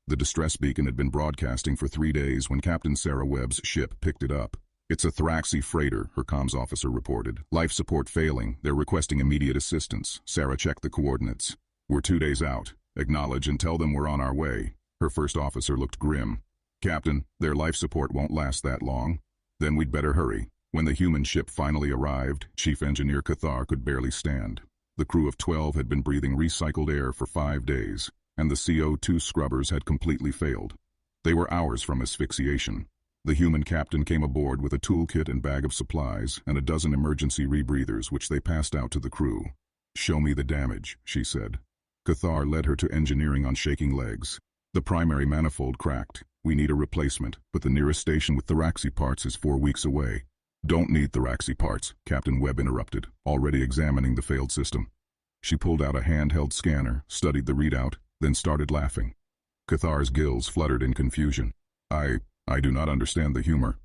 The distress beacon had been broadcasting for 3 days when Captain Sarah Webb's ship picked it up. "It's a Thraxi freighter," her comms officer reported. "Life support failing. They're requesting immediate assistance." Sarah checked the coordinates. "We're 2 days out. Acknowledge and tell them we're on our way." Her first officer looked grim. "Captain, their life support won't last that long." "Then we'd better hurry." When the human ship finally arrived, Chief Engineer Cathar could barely stand. The crew of 12 had been breathing recycled air for 5 days, and the CO2 scrubbers had completely failed. They were hours from asphyxiation. The human captain came aboard with a toolkit and bag of supplies and a dozen emergency rebreathers which they passed out to the crew. "Show me the damage," she said. Cathar led her to engineering on shaking legs. "The primary manifold cracked. We need a replacement, but the nearest station with Thraxi parts is 4 weeks away." "Don't need Thraxi parts," Captain Webb interrupted, already examining the failed system. She pulled out a handheld scanner, studied the readout, then started laughing. Cathar's gills fluttered in confusion. I do not understand the humor.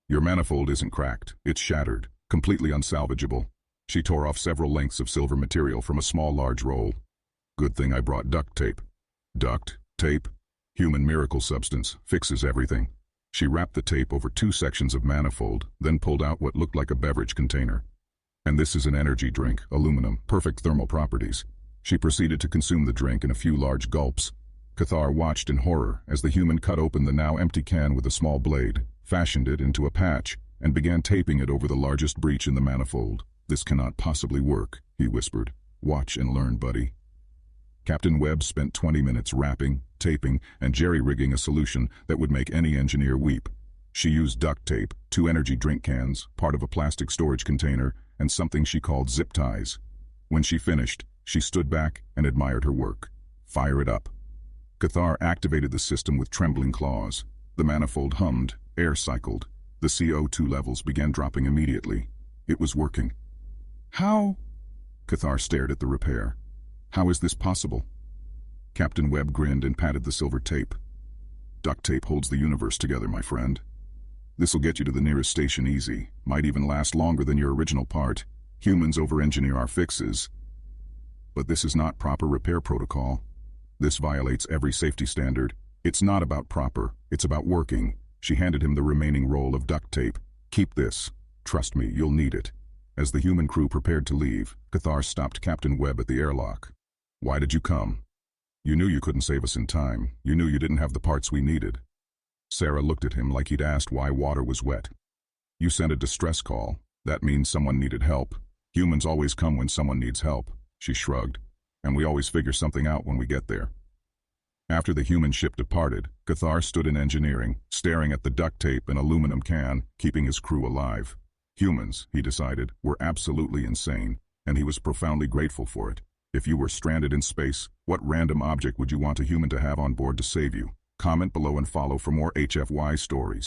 Your manifold isn't cracked. It's shattered, completely unsalvageable." She tore off several lengths of silver material from a small large roll. "Good thing I brought duct tape." "Duct tape? Human miracle substance, fixes everything." She wrapped the tape over 2 sections of manifold, then pulled out what looked like a beverage container. "And this is an energy drink, aluminum, perfect thermal properties." She proceeded to consume the drink in a few large gulps. Cathar watched in horror as the human cut open the now empty can with a small blade, fashioned it into a patch, and began taping it over the largest breach in the manifold. "This cannot possibly work," he whispered. "Watch and learn, buddy." Captain Webb spent 20 minutes wrapping, taping, and jerry-rigging a solution that would make any engineer weep. She used duct tape, 2 energy drink cans, part of a plastic storage container, and something she called zip ties. When she finished, she stood back and admired her work. "Fire it up." Cathar activated the system with trembling claws. The manifold hummed, air cycled. The CO2 levels began dropping immediately. It was working. "How?" Cathar stared at the repair. "How is this possible?" Captain Webb grinned and patted the silver tape. "Duct tape holds the universe together, my friend. This'll get you to the nearest station easy. Might even last longer than your original part. Humans over-engineer our fixes. But this is not proper repair protocol. This violates every safety standard. It's not about proper, it's about working." She handed him the remaining roll of duct tape. "Keep this. Trust me, you'll need it." As the human crew prepared to leave, Cathar stopped Captain Webb at the airlock. "Why did you come? You knew you couldn't save us in time. You knew you didn't have the parts we needed." Sarah looked at him like he'd asked why water was wet. "You sent a distress call. That means someone needed help. Humans always come when someone needs help." She shrugged. "And we always figure something out when we get there." After the human ship departed, Cathar stood in engineering, staring at the duct tape and aluminum can, keeping his crew alive. Humans, he decided, were absolutely insane, and he was profoundly grateful for it. If you were stranded in space, what random object would you want a human to have on board to save you? Comment below and follow for more HFY stories.